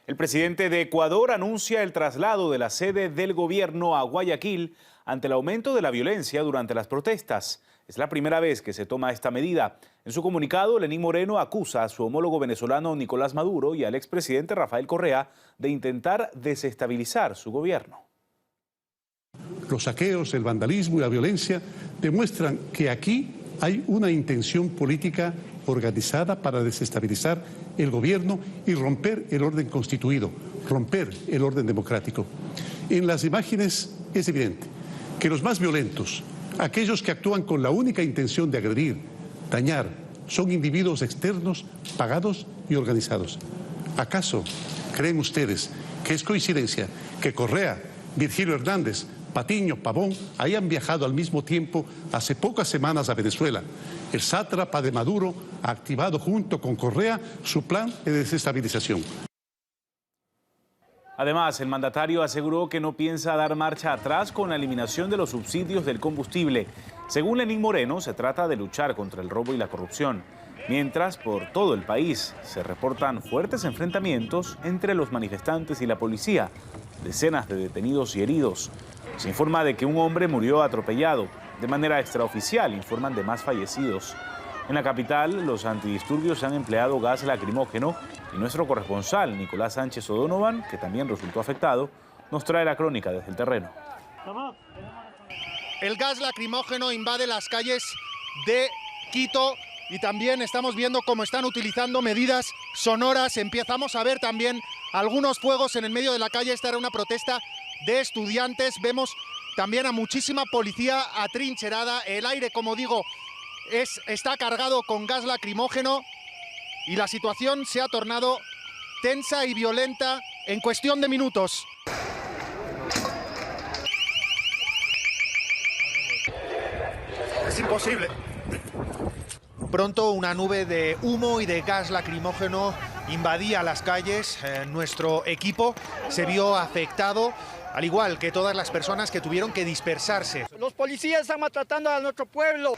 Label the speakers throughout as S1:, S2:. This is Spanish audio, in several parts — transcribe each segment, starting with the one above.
S1: El presidente de Ecuador anuncia el traslado de la sede del gobierno a Guayaquil ante el aumento de la violencia durante las protestas. Es la primera vez que se toma esta medida. En su comunicado, Lenín Moreno acusa a su homólogo venezolano Nicolás Maduro y al expresidente Rafael Correa de intentar desestabilizar su gobierno.
S2: Los saqueos, el vandalismo y la violencia demuestran que aquí hay una intención política organizada para desestabilizar el gobierno y romper el orden constituido, romper el orden democrático. En las imágenes es evidente que los más violentos, aquellos que actúan con la única intención de agredir, dañar, son individuos externos, pagados y organizados. ¿Acaso creen ustedes que es coincidencia que Correa, Virgilio Hernández, Patiño, Pavón hayan viajado al mismo tiempo hace pocas semanas a Venezuela? El sátrapa de Maduro ha activado junto con Correa su plan de desestabilización.
S1: Además, el mandatario aseguró que no piensa dar marcha atrás con la eliminación de los subsidios del combustible. Según Lenín Moreno, se trata de luchar contra el robo y la corrupción. Mientras, por todo el país se reportan fuertes enfrentamientos entre los manifestantes y la policía, decenas de detenidos y heridos. Se informa de que un hombre murió atropellado. De manera extraoficial informan de más fallecidos. En la capital, los antidisturbios han empleado gas lacrimógeno y nuestro corresponsal, Nicolás Sánchez O'Donovan, que también resultó afectado, nos trae la crónica desde el terreno.
S3: El gas lacrimógeno invade las calles de Quito y también estamos viendo cómo están utilizando medidas sonoras. Empezamos a ver también algunos fuegos en el medio de la calle. Esta era una protesta de estudiantes. Vemos también a muchísima policía atrincherada. El aire, como digo, está cargado con gas lacrimógeno y la situación se ha tornado tensa y violenta en cuestión de minutos. Es imposible. Pronto una nube de humo y de gas lacrimógeno invadía las calles. Nuestro equipo se vio afectado, al igual que todas las personas que tuvieron que dispersarse.
S4: Los policías están maltratando a nuestro pueblo.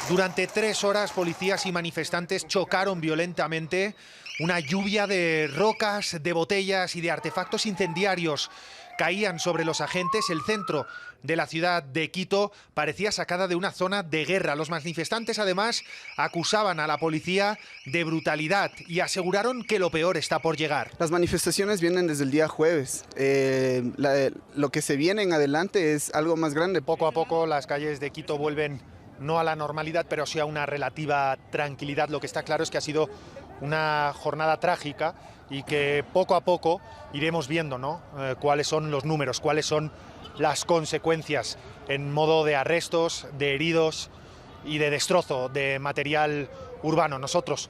S3: Durante 3 horas, policías y manifestantes chocaron violentamente. Una lluvia de rocas, de botellas y de artefactos incendiarios caían sobre los agentes. El centro de la ciudad de Quito parecía sacada de una zona de guerra. Los manifestantes, además, acusaban a la policía de brutalidad y aseguraron que lo peor está por llegar.
S5: Las manifestaciones vienen desde el día jueves. Lo que se viene en adelante es algo más grande.
S3: Poco a poco las calles de Quito vuelven no a la normalidad, pero sí a una relativa tranquilidad. Lo que está claro es que ha sido una jornada trágica y que poco a poco iremos viendo, ¿no? Cuáles son los números, cuáles son las consecuencias en modo de arrestos, de heridos y de destrozo de material urbano. Nosotros,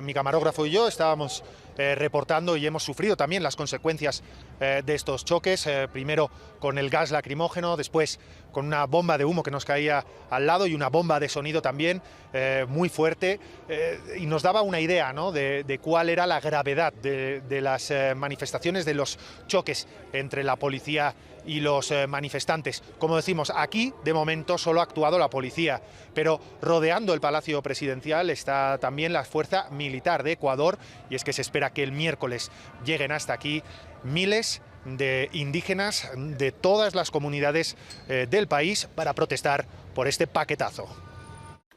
S3: mi camarógrafo y yo, estábamos reportando y hemos sufrido también las consecuencias de estos choques, primero con el gas lacrimógeno, después con una bomba de humo que nos caía al lado y una bomba de sonido también muy fuerte, y nos daba una idea, ¿no?, de cuál era la gravedad de las manifestaciones, de los choques entre la policía y los manifestantes. Como decimos, aquí de momento solo ha actuado la policía, pero rodeando el Palacio Presidencial está también la Fuerza Militar de Ecuador, y es que se espera que el miércoles lleguen hasta aquí miles de indígenas de todas las comunidades del país para protestar por este paquetazo.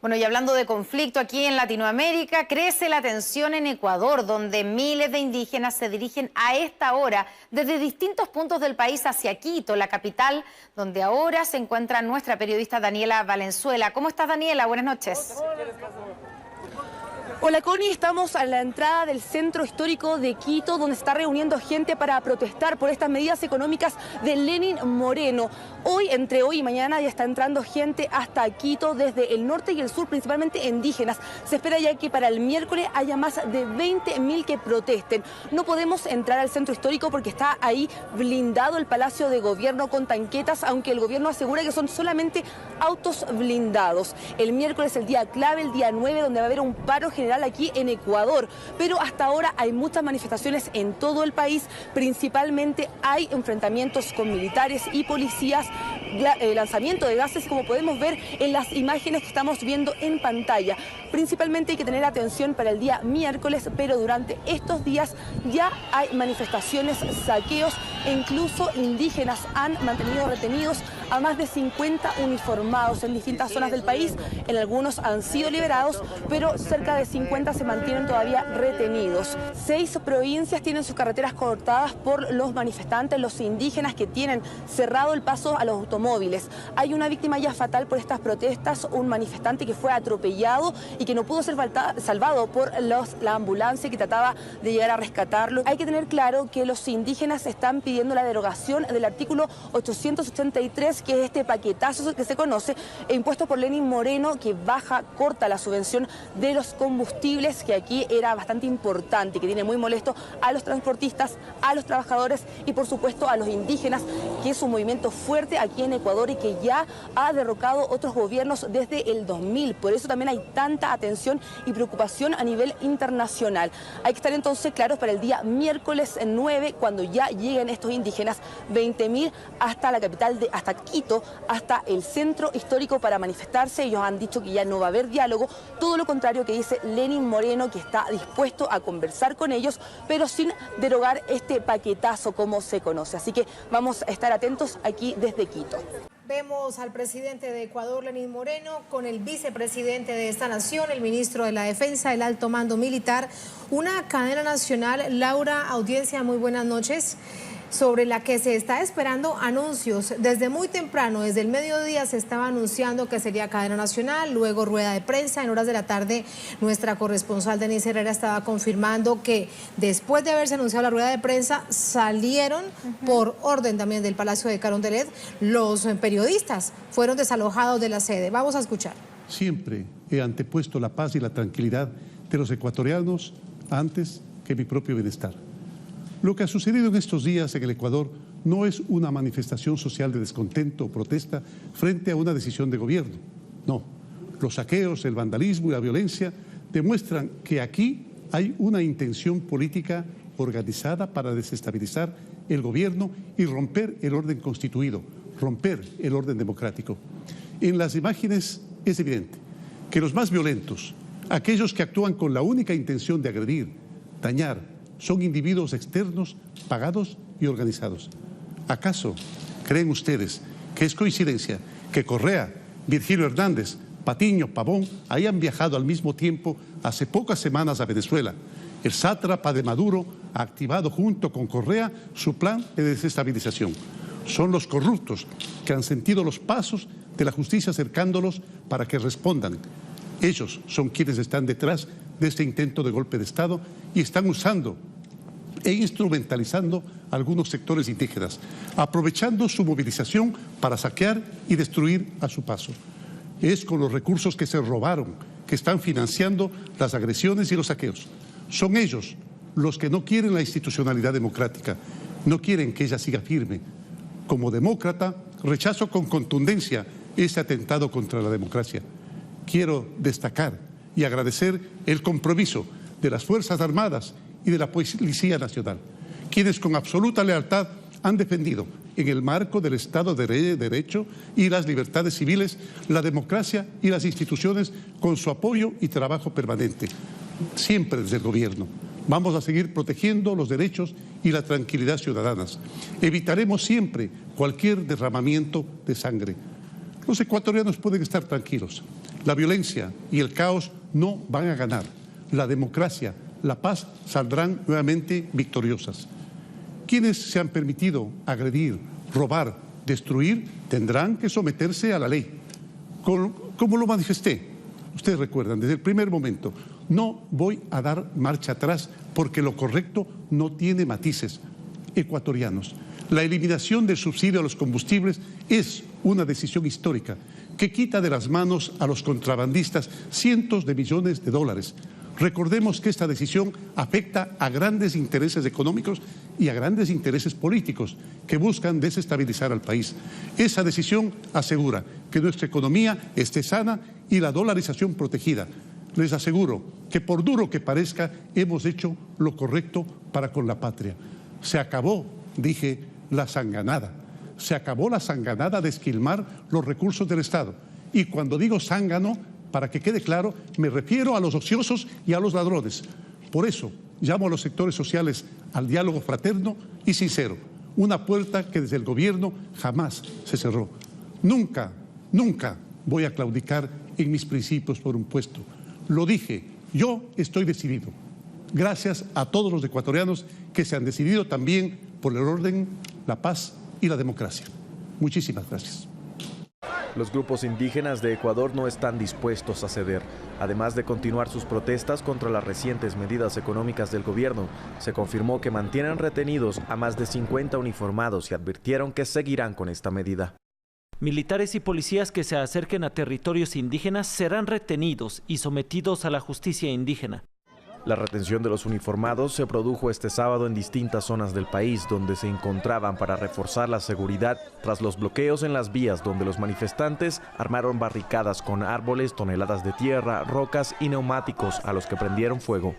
S6: Bueno, y hablando de conflicto aquí en Latinoamérica, crece la tensión en Ecuador, donde miles de indígenas se dirigen a esta hora desde distintos puntos del país hacia Quito, la capital, donde ahora se encuentra nuestra periodista Daniela Valenzuela. ¿Cómo estás, Daniela? Buenas noches.
S7: Hola, Connie, estamos a la entrada del centro histórico de Quito, donde se está reuniendo gente para protestar por estas medidas económicas de Lenín Moreno. Entre hoy y mañana ya está entrando gente hasta Quito desde el norte y el sur, principalmente indígenas. Se espera ya que para el miércoles haya más de 20.000 que protesten. No podemos entrar al centro histórico porque está ahí blindado el Palacio de Gobierno con tanquetas, aunque el gobierno asegura que son solamente autos blindados. El miércoles es el día clave, el día 9, donde va a haber un paro general general aquí en Ecuador. Pero hasta ahora hay muchas manifestaciones en todo el país, principalmente hay enfrentamientos con militares y policías, lanzamiento de gases, como podemos ver en las imágenes que estamos viendo en pantalla. Principalmente hay que tener atención para el día miércoles, pero durante estos días ya hay manifestaciones, saqueos e incluso indígenas han mantenido retenidos a más de 50 uniformados en distintas zonas del país. En algunos han sido liberados, pero cerca de 50 se mantienen todavía retenidos. 6 provincias tienen sus carreteras cortadas por los manifestantes, los indígenas, que tienen cerrado el paso a los automóviles. Hay una víctima ya fatal por estas protestas, un manifestante que fue atropellado y que no pudo ser salvado por la ambulancia que trataba de llegar a rescatarlo. Hay que tener claro que los indígenas están pidiendo la derogación del artículo 883, que es este paquetazo que se conoce, impuesto por Lenín Moreno, que corta la subvención de los combustibles, que aquí era bastante importante, que tiene muy molesto a los transportistas, a los trabajadores y por supuesto a los indígenas, que es un movimiento fuerte aquí en Ecuador y que ya ha derrocado otros gobiernos desde el 2000. Por eso también hay tanta atención y preocupación a nivel internacional. Hay que estar entonces claros para el día miércoles 9, cuando ya lleguen estos indígenas, 20.000 hasta la capital, hasta Quito, hasta el centro histórico para manifestarse. Ellos han dicho que ya no va a haber diálogo, todo lo contrario que dice Lenín Moreno, que está dispuesto a conversar con ellos, pero sin derogar este paquetazo como se conoce. Así que vamos a estar atentos aquí desde Quito.
S8: Vemos al presidente de Ecuador, Lenín Moreno, con el vicepresidente de esta nación, el ministro de la Defensa, el alto mando militar. Una cadena nacional, Laura, audiencia, muy buenas noches, sobre la que se está esperando anuncios. Desde muy temprano, desde el mediodía, se estaba anunciando que sería cadena nacional, luego rueda de prensa. En horas de la tarde, nuestra corresponsal Denise Herrera estaba confirmando que después de haberse anunciado la rueda de prensa, salieron por orden también del Palacio de Carondelet. Los periodistas fueron desalojados de la sede. Vamos a escuchar.
S2: Siempre he antepuesto la paz y la tranquilidad de los ecuatorianos antes que mi propio bienestar. Lo que ha sucedido en estos días en el Ecuador no es una manifestación social de descontento o protesta frente a una decisión de gobierno. No, los saqueos, el vandalismo y la violencia demuestran que aquí hay una intención política organizada para desestabilizar el gobierno y romper el orden constituido, romper el orden democrático. En las imágenes es evidente que los más violentos, aquellos que actúan con la única intención de agredir, dañar, son individuos externos, pagados y organizados. ¿Acaso creen ustedes que es coincidencia que Correa, Virgilio Hernández, Patiño, Pavón hayan viajado al mismo tiempo hace pocas semanas a Venezuela? El sátrapa de Maduro ha activado junto con Correa su plan de desestabilización. Son los corruptos que han sentido los pasos de la justicia acercándolos para que respondan. Ellos son quienes están detrás de este intento de golpe de Estado y están usando e instrumentalizando a algunos sectores indígenas, aprovechando su movilización para saquear y destruir a su paso. Es con los recursos que se robaron que están financiando las agresiones y los saqueos. Son ellos los que no quieren la institucionalidad democrática, no quieren que ella siga firme. Como demócrata, rechazo con contundencia ese atentado contra la democracia. Quiero destacar y agradecer el compromiso de las Fuerzas Armadas y de la Policía Nacional, quienes con absoluta lealtad han defendido, en el marco del Estado de Derecho y las libertades civiles, la democracia y las instituciones con su apoyo y trabajo permanente. Siempre desde el Gobierno vamos a seguir protegiendo los derechos y la tranquilidad ciudadanas. Evitaremos siempre cualquier derramamiento de sangre. Los ecuatorianos pueden estar tranquilos. La violencia y el caos no van a ganar. La democracia, la paz saldrán nuevamente victoriosas. Quienes se han permitido agredir, robar, destruir, tendrán que someterse a la ley. Como lo manifesté, ustedes recuerdan, desde el primer momento, no voy a dar marcha atrás porque lo correcto no tiene matices. Ecuatorianos, la eliminación del subsidio a los combustibles es una decisión histórica que quita de las manos a los contrabandistas cientos de millones de dólares. Recordemos que esta decisión afecta a grandes intereses económicos y a grandes intereses políticos que buscan desestabilizar al país. Esa decisión asegura que nuestra economía esté sana y la dolarización protegida. Les aseguro que por duro que parezca, hemos hecho lo correcto para con la patria. Se acabó, dije, la sanganada. Se acabó la sanganada de esquilmar los recursos del Estado. Y cuando digo zángano, para que quede claro, me refiero a los ociosos y a los ladrones. Por eso llamo a los sectores sociales al diálogo fraterno y sincero, una puerta que desde el gobierno jamás se cerró. Nunca, nunca voy a claudicar en mis principios por un puesto. Lo dije, yo estoy decidido. Gracias a todos los ecuatorianos que se han decidido también por el orden, la paz y la democracia. Muchísimas gracias.
S9: Los grupos indígenas de Ecuador no están dispuestos a ceder. Además de continuar sus protestas contra las recientes medidas económicas del gobierno, se confirmó que mantienen retenidos a más de 50 uniformados y advirtieron que seguirán con esta medida.
S10: Militares y policías que se acerquen a territorios indígenas serán retenidos y sometidos a la justicia indígena.
S9: La retención de los uniformados se produjo este sábado en distintas zonas del país donde se encontraban para reforzar la seguridad tras los bloqueos en las vías donde los manifestantes armaron barricadas con árboles, toneladas de tierra, rocas y neumáticos a los que prendieron fuego.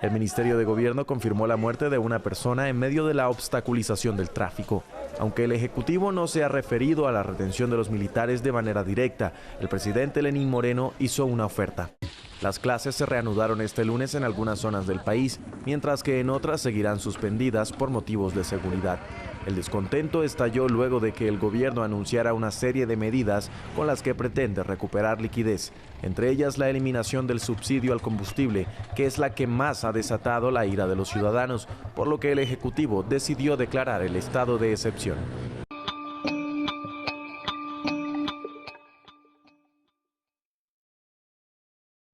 S9: El Ministerio de Gobierno confirmó la muerte de una persona en medio de la obstaculización del tráfico. Aunque el Ejecutivo no se ha referido a la retención de los militares de manera directa, el presidente Lenín Moreno hizo una oferta. Las clases se reanudaron este lunes en algunas zonas del país, mientras que en otras seguirán suspendidas por motivos de seguridad. El descontento estalló luego de que el gobierno anunciara una serie de medidas con las que pretende recuperar liquidez, entre ellas la eliminación del subsidio al combustible, que es la que más ha desatado la ira de los ciudadanos, por lo que el Ejecutivo decidió declarar el estado de excepción.